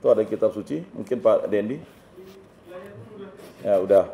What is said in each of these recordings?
Itu ada kitab suci, mungkin Pak Dendi. Ya, udah.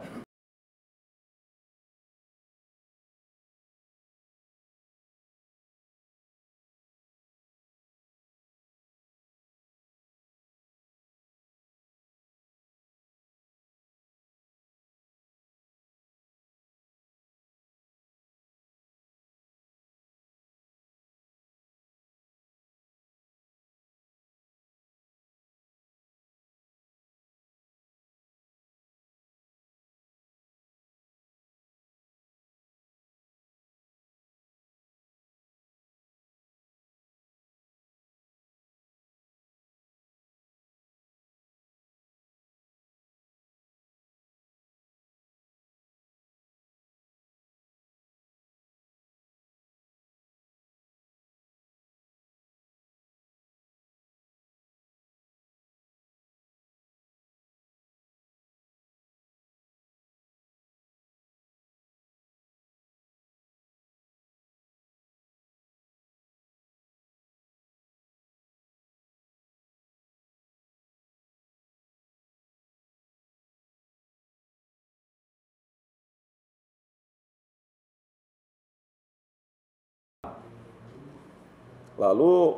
Lalu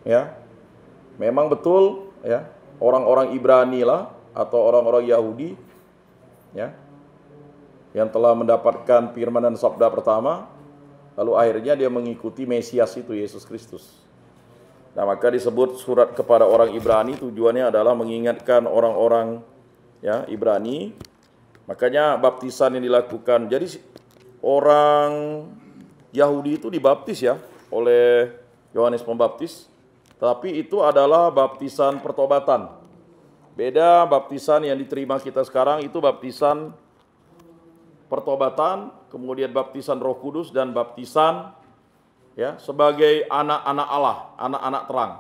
ya, memang betul ya, orang-orang Ibrani lah atau orang-orang Yahudi ya yang telah mendapatkan firman dan sabda pertama, lalu akhirnya dia mengikuti Mesias itu, Yesus Kristus. Nah, maka disebut surat kepada orang Ibrani, tujuannya adalah mengingatkan orang-orang ya Ibrani. Makanya baptisan yang dilakukan. Jadi orang Yahudi itu dibaptis ya oleh Yohanes Pembaptis, tapi itu adalah baptisan pertobatan. Beda baptisan yang diterima kita sekarang, itu baptisan pertobatan, kemudian baptisan Roh Kudus dan baptisan ya sebagai anak-anak Allah, anak-anak terang.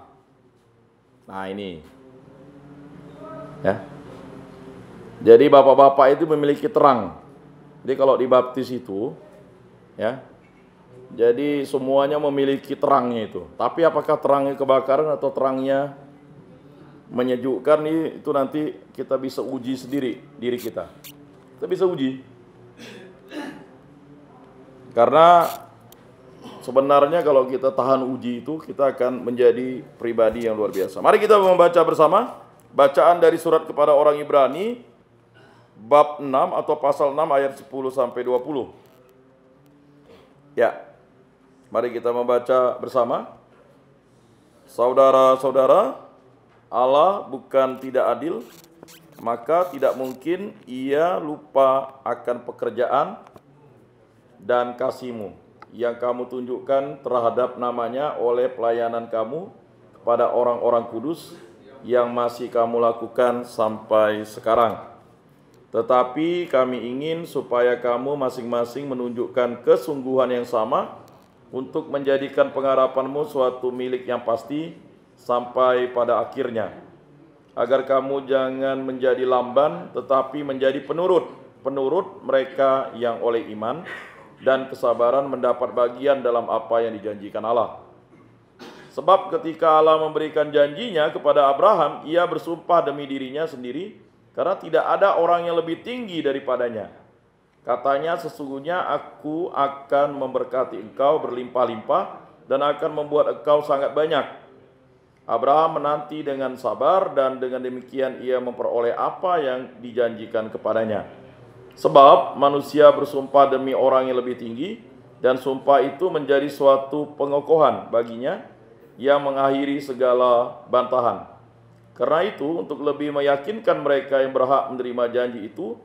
Nah, ini ya. Jadi bapak-bapak itu memiliki terang. Jadi kalau dibaptis itu ya, jadi semuanya memiliki terangnya itu. Tapi apakah terangnya kebakaran atau terangnya menyejukkan, itu nanti kita bisa uji sendiri diri kita. Kita bisa uji. Karena sebenarnya kalau kita tahan uji itu, kita akan menjadi pribadi yang luar biasa. Mari kita membaca bersama bacaan dari surat kepada orang Ibrani bab 6 atau pasal 6 ayat 10 sampai 20. Ya. Mari kita membaca bersama. Saudara-saudara, Allah bukan tidak adil, maka tidak mungkin Ia lupa akan pekerjaan dan kasih-Mu yang kamu tunjukkan terhadap namanya oleh pelayanan kamu kepada orang-orang kudus yang masih kamu lakukan sampai sekarang. Tetapi kami ingin supaya kamu masing-masing menunjukkan kesungguhan yang sama untuk menjadikan pengharapanmu suatu milik yang pasti sampai pada akhirnya, agar kamu jangan menjadi lamban tetapi menjadi penurut mereka yang oleh iman dan kesabaran mendapat bagian dalam apa yang dijanjikan Allah. Sebab ketika Allah memberikan janjinya kepada Abraham, ia bersumpah demi dirinya sendiri, karena tidak ada orang yang lebih tinggi daripadanya. Katanya, sesungguhnya aku akan memberkati engkau berlimpah-limpah dan akan membuat engkau sangat banyak. Abraham menanti dengan sabar dan dengan demikian ia memperoleh apa yang dijanjikan kepadanya. Sebab manusia bersumpah demi orang yang lebih tinggi dan sumpah itu menjadi suatu pengokohan baginya yang mengakhiri segala bantahan. Karena itu, untuk lebih meyakinkan mereka yang berhak menerima janji itu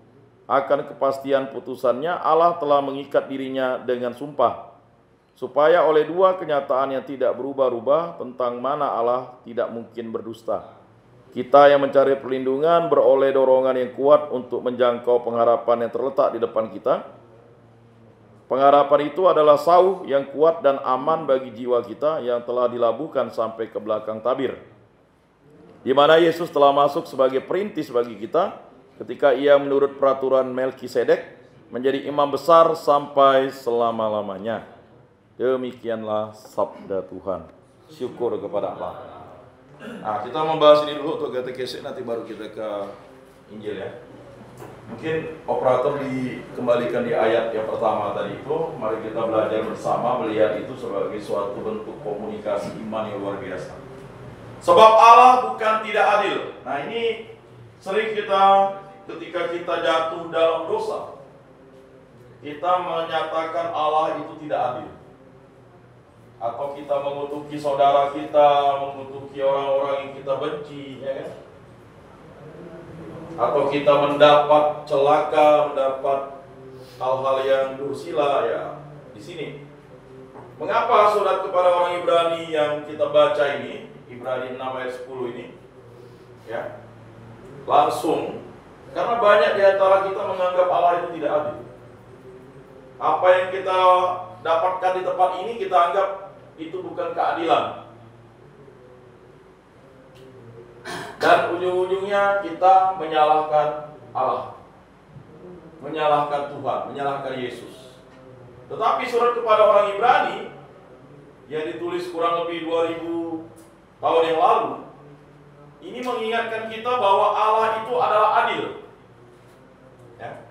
akan kepastian putusannya, Allah telah mengikat dirinya dengan sumpah, supaya oleh dua kenyataan yang tidak berubah-ubah tentang mana Allah tidak mungkin berdusta, kita yang mencari perlindungan beroleh dorongan yang kuat untuk menjangkau pengharapan yang terletak di depan kita. Pengharapan itu adalah sauh yang kuat dan aman bagi jiwa kita yang telah dilabuhkan sampai ke belakang tabir, di mana Yesus telah masuk sebagai perintis bagi kita ketika ia menurut peraturan Melkisedek menjadi imam besar sampai selama-lamanya. Demikianlah sabda Tuhan. Syukur kepada Allah. Nah, kita membahas ini dulu untuk katekese, nanti baru kita ke Injil ya. Mungkin operator dikembalikan di ayat yang pertama tadi itu. Mari kita belajar bersama melihat itu sebagai suatu bentuk komunikasi iman yang luar biasa. Sebab Allah bukan tidak adil. Nah, ini sering kita ketika kita jatuh dalam dosa, kita menyatakan Allah itu tidak adil. Atau kita mengutuki saudara kita, mengutuki orang-orang yang kita benci, ya kan? Atau kita mendapat celaka, mendapat hal-hal yang dursila, ya di sini. Mengapa surat kepada orang Ibrani yang kita baca ini, Ibrani 6 ayat 10 ini, ya, langsung, karena banyak di antara kita menganggap Allah itu tidak adil. Apa yang kita dapatkan di tempat ini kita anggap itu bukan keadilan. Dan ujung-ujungnya kita menyalahkan Allah, menyalahkan Tuhan, menyalahkan Yesus. Tetapi surat kepada orang Ibrani yang ditulis kurang lebih 2000 tahun yang lalu, ini mengingatkan kita bahwa Allah itu adalah adil. Ya.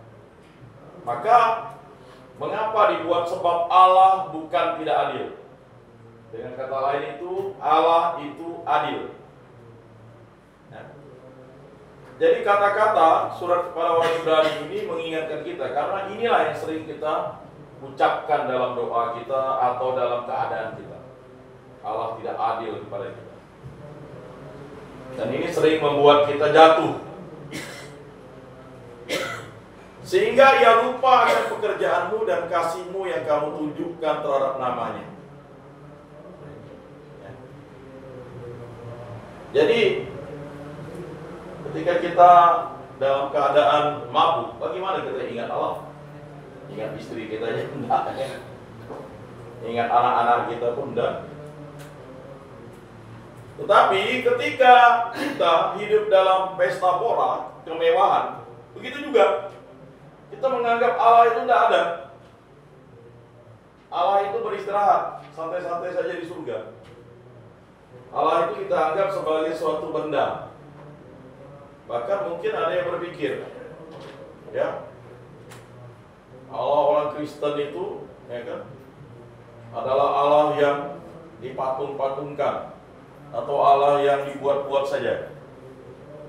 Maka mengapa dibuat? Sebab Allah bukan tidak adil. Dengan kata lain itu, Allah itu adil. Ya. Jadi kata-kata surat kepada orang Ibrani ini mengingatkan kita, karena inilah yang sering kita ucapkan dalam doa kita atau dalam keadaan kita. Allah tidak adil kepada kita. Dan ini sering membuat kita jatuh, sehingga ia lupa akan pekerjaanmu dan kasihmu yang kamu tunjukkan terhadap namanya. Jadi ketika kita dalam keadaan mabuk, bagaimana kita ingat Allah? Ingat istri kita aja enggak, ingat anak-anak kita pun enggak. Tetapi ketika kita hidup dalam pesta pora, kemewahan, begitu juga kita menganggap Allah itu tidak ada. Allah itu beristirahat, santai-santai saja di surga. Allah itu kita anggap sebagai suatu benda. Bahkan mungkin ada yang berpikir, ya, Allah orang Kristen itu, ya kan, adalah Allah yang dipatung-patungkan, atau Allah yang dibuat-buat saja.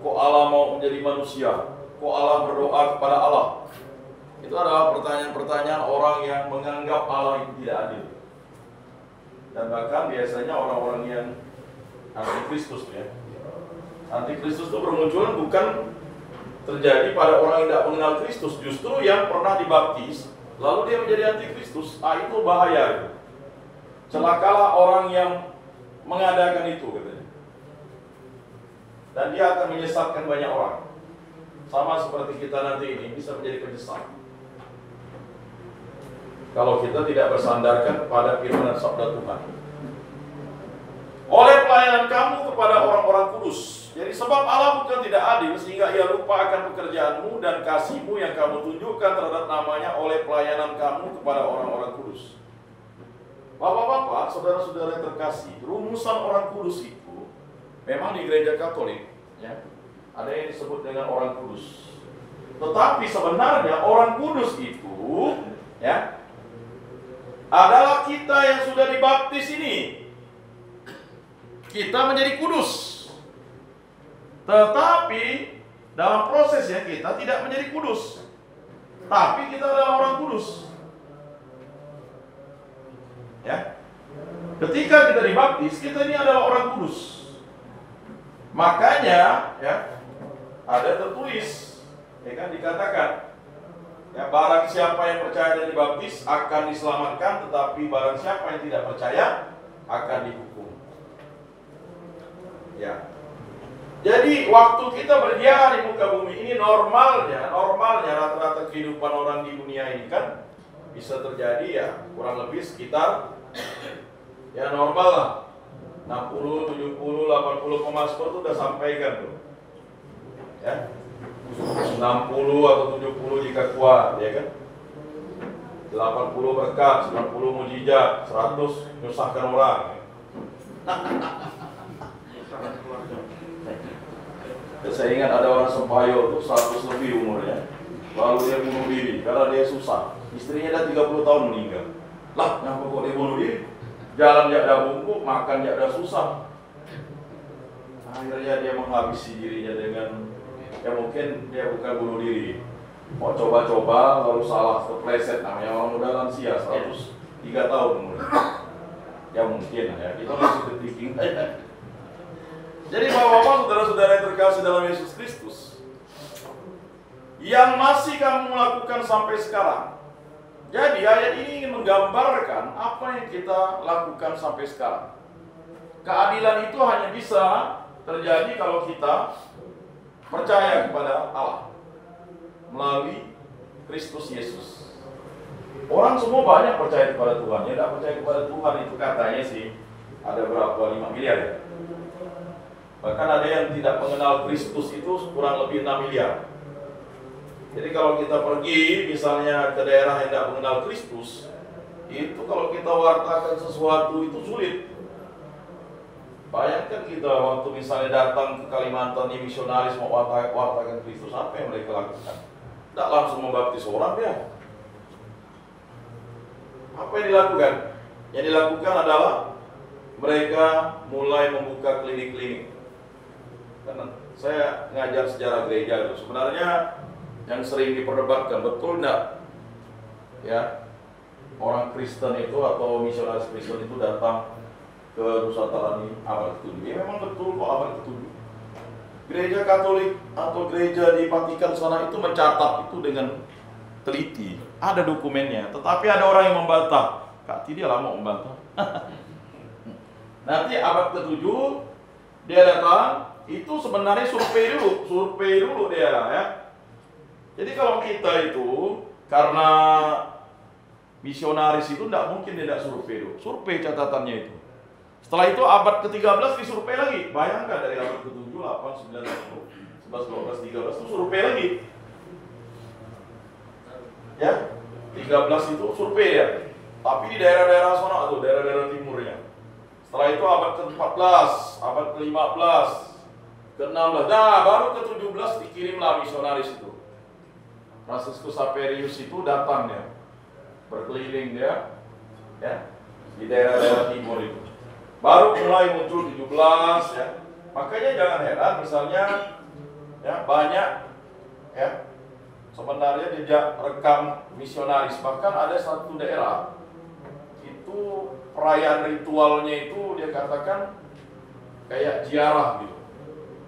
Kok Allah mau menjadi manusia? Kok Allah berdoa kepada Allah? Itu adalah pertanyaan-pertanyaan orang yang menganggap Allah itu tidak adil. Dan bahkan biasanya orang-orang yang antikristus, ya. Antikristus itu bermunculan bukan terjadi pada orang yang tidak mengenal Kristus, justru yang pernah dibaptis lalu dia menjadi antikristus. Itu bahaya itu. Celakalah orang yang mengadakan itu, katanya. Dan dia akan menyesatkan banyak orang. Sama seperti kita nanti ini bisa menjadi penyesat kalau kita tidak bersandarkan pada firman dan sabda Tuhan. Oleh pelayanan kamu kepada orang-orang kudus. Jadi sebab Allah bukan tidak adil, sehingga ia lupa akan pekerjaanmu dan kasihmu yang kamu tunjukkan terhadap namanya oleh pelayanan kamu kepada orang-orang kudus. Bapak-bapak, saudara-saudara yang terkasih, rumusan orang kudus itu memang di gereja Katolik, ya, ada yang disebut dengan orang kudus. Tetapi sebenarnya orang kudus itu, ya, adalah kita yang sudah dibaptis ini. Kita menjadi kudus. Tetapi dalam prosesnya kita tidak menjadi kudus. Tapi kita adalah orang kudus. Ya. Ketika kita dibaptis, kita ini adalah orang kudus. Makanya, ya, ada tertulis, ya kan, dikatakan, ya, barang siapa yang percaya dan dibaptis akan diselamatkan, tetapi barang siapa yang tidak percaya akan dihukum. Ya. Jadi waktu kita berdiam di muka bumi ini normalnya rata-rata kehidupan orang di dunia ini kan bisa terjadi, ya, kurang lebih sekitar, ya, normal lah, 60, 70, 80 koma skor itu udah sampaikan tuh, ya, 60 atau 70 jika kuat, ya kan, 80 berkat, 90 mujizat, 100 nyusahkan orang. Saya ingat ada orang Sempayo tuh 100 lebih umurnya, lalu dia bunuh diri karena dia susah. Istrinya dah 30 tahun meninggal. Lah, kenapa kok dia bunuh diri? Jalan tidak ada bungkuk, makan tidak ada susah. Akhirnya dia menghabisi dirinya dengan, ya mungkin dia bukan bunuh diri, mau coba-coba lalu salah, kepleset. Namanya orang muda lansia, 103 tahun umurnya. Ya mungkin ya, kita masih thinking. Jadi bapak-bapak, saudara-saudara yang terkasih dalam Yesus Kristus, yang masih kamu lakukan sampai sekarang. Jadi ayat ini ingin menggambarkan apa yang kita lakukan sampai sekarang. Keadilan itu hanya bisa terjadi kalau kita percaya kepada Allah melalui Kristus Yesus. Orang semua banyak percaya kepada Tuhan. Ya, tidak percaya kepada Tuhan itu katanya sih ada berapa, 5 miliar ya. Bahkan ada yang tidak mengenal Kristus itu kurang lebih 6 miliar. Jadi kalau kita pergi misalnya ke daerah yang tidak mengenal Kristus, itu kalau kita wartakan sesuatu itu sulit. Bayangkan kita waktu misalnya datang ke Kalimantan, ini misionaris mau wartakan Kristus, apa yang mereka lakukan? Tidak langsung membaptis orang ya. Apa yang dilakukan? Yang dilakukan adalah mereka mulai membuka klinik-klinik. Karena saya ngajar sejarah gereja itu, sebenarnya yang sering diperdebatkan, betul enggak ya orang Kristen itu atau misionaris Kristen itu datang ke Nusantara ini abad ke-7? Ya memang betul kok abad ke-7. Gereja Katolik atau gereja di Vatikan sana itu mencatat itu dengan teliti, ada dokumennya. Tetapi ada orang yang membantah. Kak dia lama membantah. Nanti abad ke-7 dia datang, itu sebenarnya survei dulu dia ya. Jadi kalau kita itu, karena misionaris itu tidak mungkin tidak survei dulu. Survei catatannya itu. Setelah itu abad ke-13 disurvei lagi. Bayangkan dari abad ke-7, 8, 9, 10, 11, 12, 13 itu survei lagi. Ya, 13 itu survei ya. Tapi di daerah-daerah sana atau daerah-daerah timurnya. Setelah itu abad ke-14, abad ke-15, ke-16. Nah, baru ke-17 dikirimlah misionaris itu. Franciscus Saperius itu datang ya, berkeliling dia ya, di daerah-daerah timur itu. Baru mulai muncul 17 ya. Makanya jangan heran misalnya ya banyak ya sebenarnya jejak rekam misionaris. Bahkan ada satu daerah itu perayaan ritualnya itu dia katakan kayak ziarah gitu.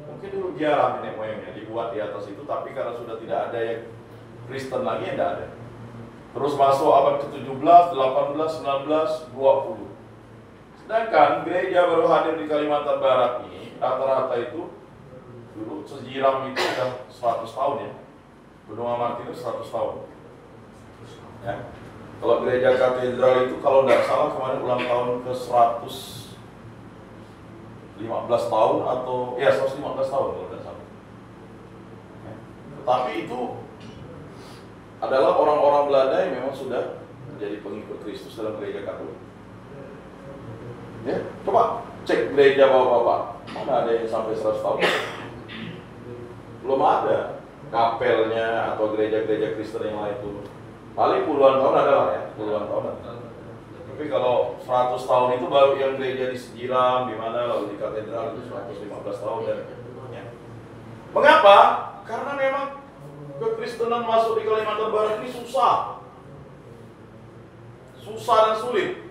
Mungkin dulu ziarah nenek moyangnya dibuat di atas itu, tapi karena sudah tidak ada yang Kristen lagi yang tidak ada. Terus masuk abad ke-17, 18, 19, 20. Sedangkan gereja baru hadir di Kalimantan Barat ini, rata-rata itu dulu sejiram itu sudah 100 tahun ya. Benua Martinus 100 tahun. Ya. Kalau gereja katedral itu kalau tidak salah kemarin ulang tahun ke 115 tahun atau ya 115 tahun kalau tidak salah. Ya. Tetapi itu adalah orang-orang Belanda yang memang sudah menjadi pengikut Kristus dalam gereja Katolik. Ya, coba cek gereja bapak-bapak, mana ada yang sampai 100 tahun? Belum ada. Kapelnya atau gereja-gereja Kristen yang lain itu paling puluhan tahun adalah ya, puluhan tahun. Tapi kalau 100 tahun itu baru yang gereja di Sejiram, di mana lalu di katedral itu 115 tahun dan ya. Mengapa? Karena memang kekristenan masuk di Kalimantan Barat ini susah dan sulit.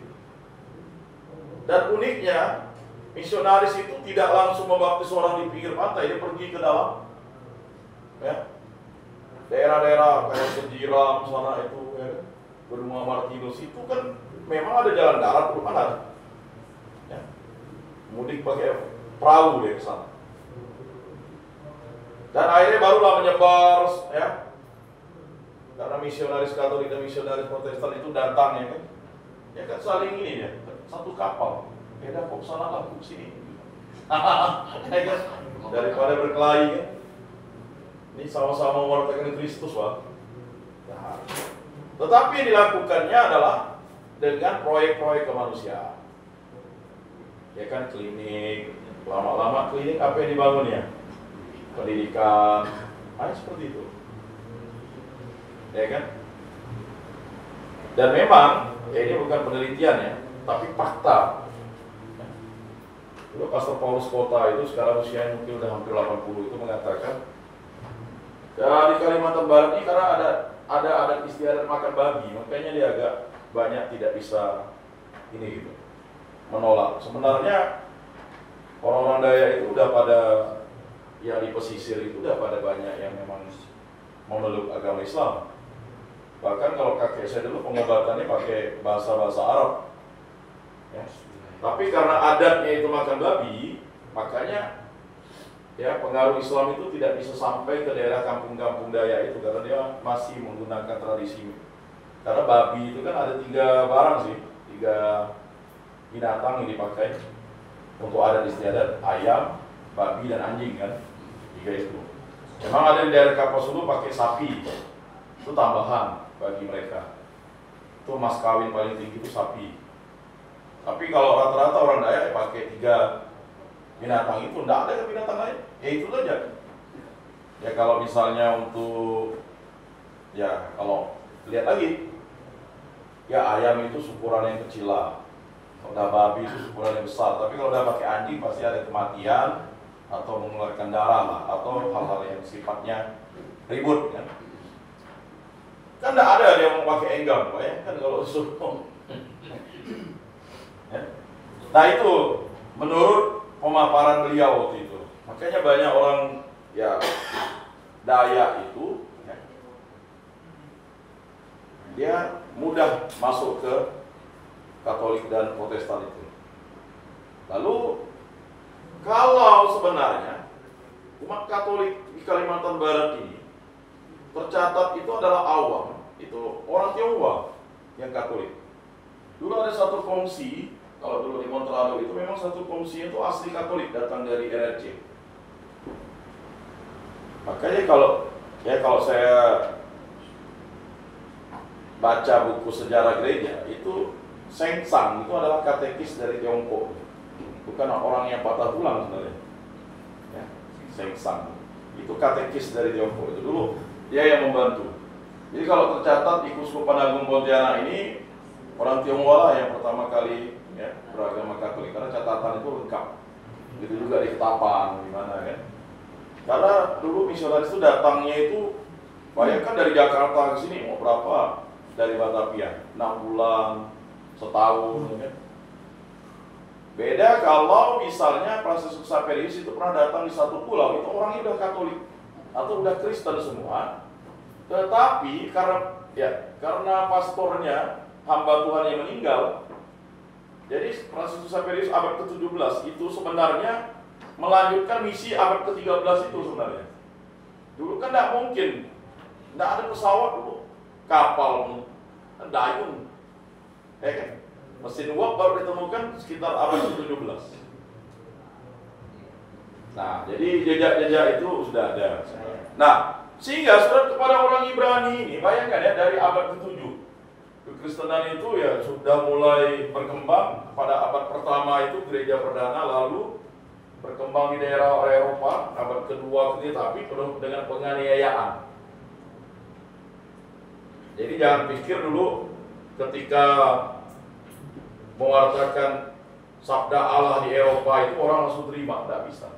Dan uniknya, misionaris itu tidak langsung membaptis orang di pinggir pantai, dia pergi ke dalam ya, daerah-daerah kayak Sejiram sana itu ya, Benua Martinus itu kan memang ada jalan darat, belum ada ya. Mudik pakai perahu dia ke sana. Dan akhirnya barulah menyebar ya. Karena misionaris Katolik dan misionaris Protestan itu datang ya kan. Ya kan saling ini ya, satu kapal. Beda kok sana lah, kok sini. Ya kan? Daripada berkelahi kan. Ini sama-sama mewartakan Kristus, Pak. Nah, tetapi yang dilakukannya adalah dengan proyek-proyek kemanusiaan. Ya kan klinik, lama-lama klinik apa yang dibangun ya? pendidikan, seperti itu. Ya kan? Dan memang, ini bukan penelitian ya, tapi fakta. Dulu Pastor Paulus Kota itu sekarang usianya mungkin udah hampir 80 itu mengatakan, ya di Kalimantan Barat ini karena ada adat istiadat makan babi, makanya dia agak banyak tidak bisa ini gitu menolak. Sebenarnya orang-orang Daya itu udah pada, ya di pesisir itu udah pada banyak yang memang memeluk agama Islam. Bahkan kalau kakek saya dulu pengobatannya pakai bahasa Arab ya. Tapi karena adatnya itu makan babi, makanya ya pengaruh Islam itu tidak bisa sampai ke daerah kampung-kampung Daya itu, karena dia masih menggunakan tradisi. Karena babi itu kan ada 3 barang sih, 3 binatang yang dipakai untuk adat istiadat: ayam, babi, dan anjing kan, 3 itu. Memang ada di daerah Kapuasulu pakai sapi, itu tambahan bagi mereka. Itu mas kawin paling tinggi itu sapi. Tapi kalau rata-rata orang Dayak pakai 3 binatang itu, tidak ada binatang lain, ya itu saja. Ya kalau misalnya untuk, ya kalau lihat lagi, ya ayam itu syukuran yang kecil lah. Kalau udah babi itu syukuran yang besar. Tapi kalau udah pakai anjing pasti ada kematian atau mengeluarkan darah lah, atau hal-hal yang sifatnya ribut kan. Kan tidak ada yang mau pakai enggam, ya kan kalau suruh. Ya. Nah itu menurut pemaparan beliau waktu itu. Makanya banyak orang ya Dayak itu ya, dia mudah masuk ke Katolik dan Protestan itu. Lalu kalau sebenarnya umat Katolik di Kalimantan Barat ini tercatat itu adalah awam, itu orang Tionghoa yang Katolik. Dulu ada satu kongsi, kalau dulu di Montrado itu memang satu kongsi itu asli Katolik, datang dari RRC. Makanya kalau saya baca buku sejarah gereja, itu Seng Sang itu adalah katekis dari Tiongkok, bukan orang yang patah tulang sebenarnya. Ya, Seng Sang itu katekis dari Tiongkok itu dulu, dia yang membantu. Jadi kalau tercatat di Kuskupan Agung Pontianak ini, orang Tionghoa lah yang pertama kali ya beragama Katolik, karena catatan itu lengkap. Gitu juga di Ketapang, di mana kan? Karena dulu misionaris itu datangnya itu, bayangkan dari Jakarta ke sini mau berapa? Dari Batavia, 6 bulan, setahun, kan? Beda kalau misalnya Franciscus Xaverius itu pernah datang di satu pulau, itu orangnya udah Katolik atau udah Kristen semua, tetapi karena pastornya hamba Tuhan yang meninggal, jadi Franciscus Xaverius abad ke-17 itu sebenarnya melanjutkan misi abad ke-13 itu sebenarnya. Dulu kan tidak mungkin, tidak ada pesawat dulu, kapal, dayung, ya kan? Mesin uap baru ditemukan sekitar abad ke-17. Nah, jadi jejak-jejak itu sudah ada. Nah, sehingga surat kepada orang Ibrani ini, bayangkan ya, dari abad ke-7 kekristenan itu ya sudah mulai berkembang. Pada abad pertama itu gereja perdana, lalu berkembang di daerah Eropa, abad kedua tapi penuh dengan penganiayaan. Jadi jangan pikir dulu ketika mewartakan sabda Allah di Eropa itu orang langsung terima, tidak bisa.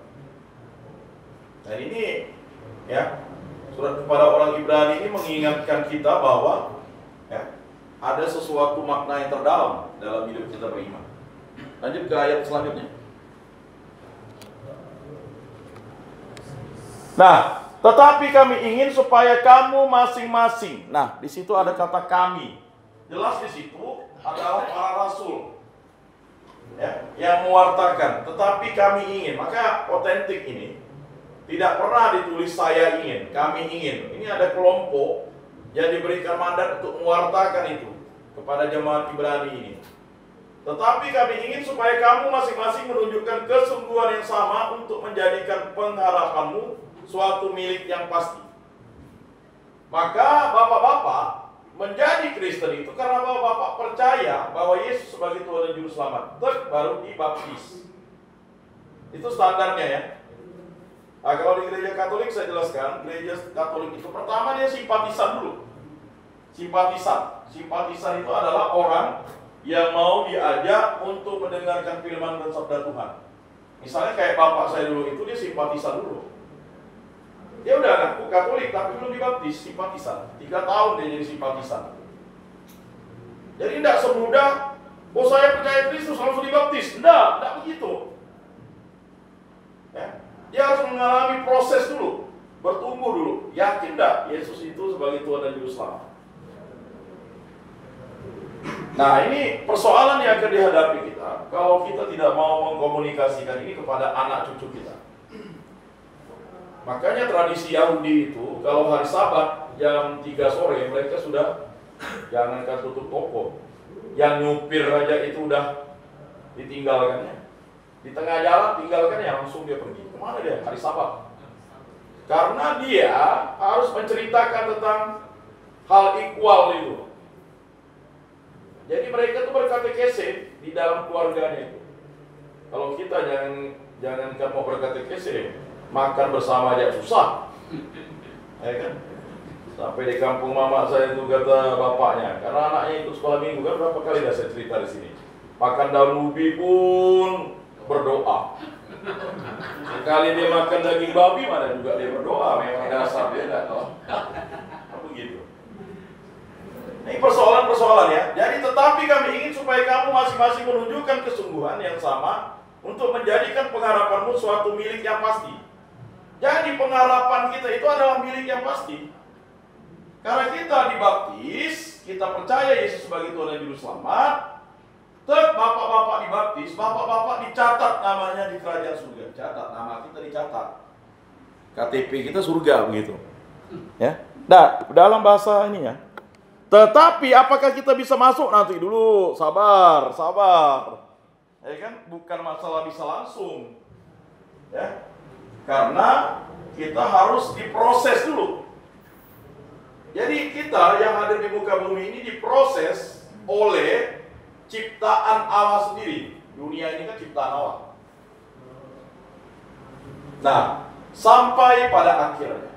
Nah ini ya, surat kepada orang Ibrani ini mengingatkan kita bahwa ya, ada sesuatu makna yang terdalam dalam hidup kita beriman. Lanjut ke ayat selanjutnya. Nah, tetapi kami ingin supaya kamu masing-masing. Nah, di situ ada kata kami. Jelas di situ adalah para rasul ya, yang mewartakan. Tetapi kami ingin. Maka otentik ini tidak pernah ditulis saya ingin, kami ingin. Ini ada kelompok yang diberikan mandat untuk mewartakan itu kepada jemaat Ibrani ini. Tetapi kami ingin supaya kamu masing-masing menunjukkan kesungguhan yang sama untuk menjadikan pengharapanmu suatu milik yang pasti. Maka bapak-bapak menjadi Kristen itu karena bapak-bapak percaya bahwa Yesus sebagai Tuhan dan Juru Selamat, baru dibaptis. Itu standarnya ya. Nah, kalau di gereja Katolik saya jelaskan, gereja Katolik itu pertama dia simpatisan dulu. Simpatisan itu adalah orang yang mau diajak untuk mendengarkan firman dan sabda Tuhan. Misalnya kayak bapak saya dulu itu dia simpatisan dulu. Dia udah ngaku Katolik tapi belum dibaptis, simpatisan. 3 tahun dia jadi simpatisan. Jadi tidak semudah, oh saya percaya Kristus langsung dibaptis. Tidak begitu. Ya. Dia harus mengalami proses dulu, bertumbuh dulu. Yakin tidak Yesus itu sebagai Tuhan dan Juru Selamat? Nah, ini persoalan yang akan dihadapi kita kalau kita tidak mau mengkomunikasikan ini kepada anak cucu kita. Makanya tradisi Yahudi itu kalau hari Sabat jam 3 sore mereka sudah jangankan tutup toko, yang nyupir aja itu udah ditinggalkannya. Di tengah jalan tinggalkan ya langsung dia pergi. Kemana dia? Hari Sabat. Karena dia harus menceritakan tentang hal equal itu. Jadi mereka itu berkatekese di dalam keluarganya itu. Kalau kita jangankan mau berkatekese, makan bersama aja susah. Ya kan? Sampai di kampung mama saya itu kata bapaknya, karena anaknya ikut sekolah minggu kan berapa kali dah saya cerita di sini. Makan daun ubi pun berdoa. Sekali dia makan daging babi mana juga dia berdoa, memang dasar dia enggak tahu. Begitu. Ini persoalan-persoalan ya. Jadi tetapi kami ingin supaya kamu masing-masing menunjukkan kesungguhan yang sama untuk menjadikan pengharapanmu suatu milik yang pasti. Jadi pengharapan kita itu adalah milik yang pasti. Karena kita dibaptis, kita percaya Yesus sebagai Tuhan dan Juru Selamat. Bapak-bapak dibaptis, bapak-bapak dicatat namanya di kerajaan surga. Catat nama kita, dicatat. KTP kita surga begitu. Ya. Nah, dalam bahasa ini ya. Tetapi apakah kita bisa masuk nanti dulu? Sabar. Ya kan? Bukan masalah bisa langsung. Ya. Karena kita harus diproses dulu. Jadi kita yang ada di muka bumi ini diproses oleh ciptaan Allah sendiri. Dunia ini kan ciptaan Allah. Nah, sampai pada akhirnya.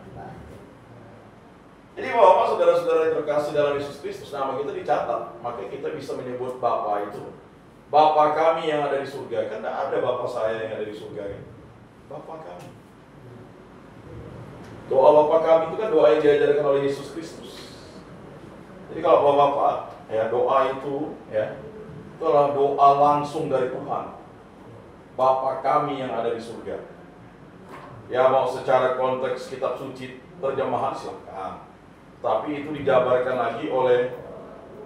Jadi Bapak, saudara-saudara yang terkasih dalam Yesus Kristus, nama kita dicatat. Maka kita bisa menyebut Bapa itu Bapa kami yang ada di surga. Kan tidak ada Bapa saya yang ada di surga kan? Bapa kami. Doa Bapa kami itu kan doa yang diajarkan oleh Yesus Kristus. Jadi kalau Bapak, ya doa itu ya itu adalah doa langsung dari Tuhan. Bapa kami yang ada di surga. Ya mau secara konteks kitab suci terjemahan silakan. Tapi itu dijabarkan lagi oleh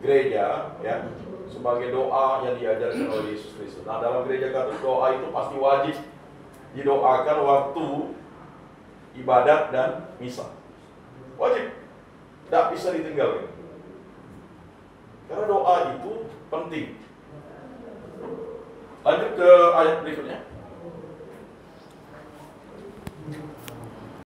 gereja ya sebagai doa yang diajarkan oleh Yesus Kristus. Nah, dalam gereja Katolik doa itu pasti wajib didoakan waktu ibadat dan misa. Wajib. Tidak bisa ditinggalkan. Karena doa itu penting. Lanjut ke ayat berikutnya.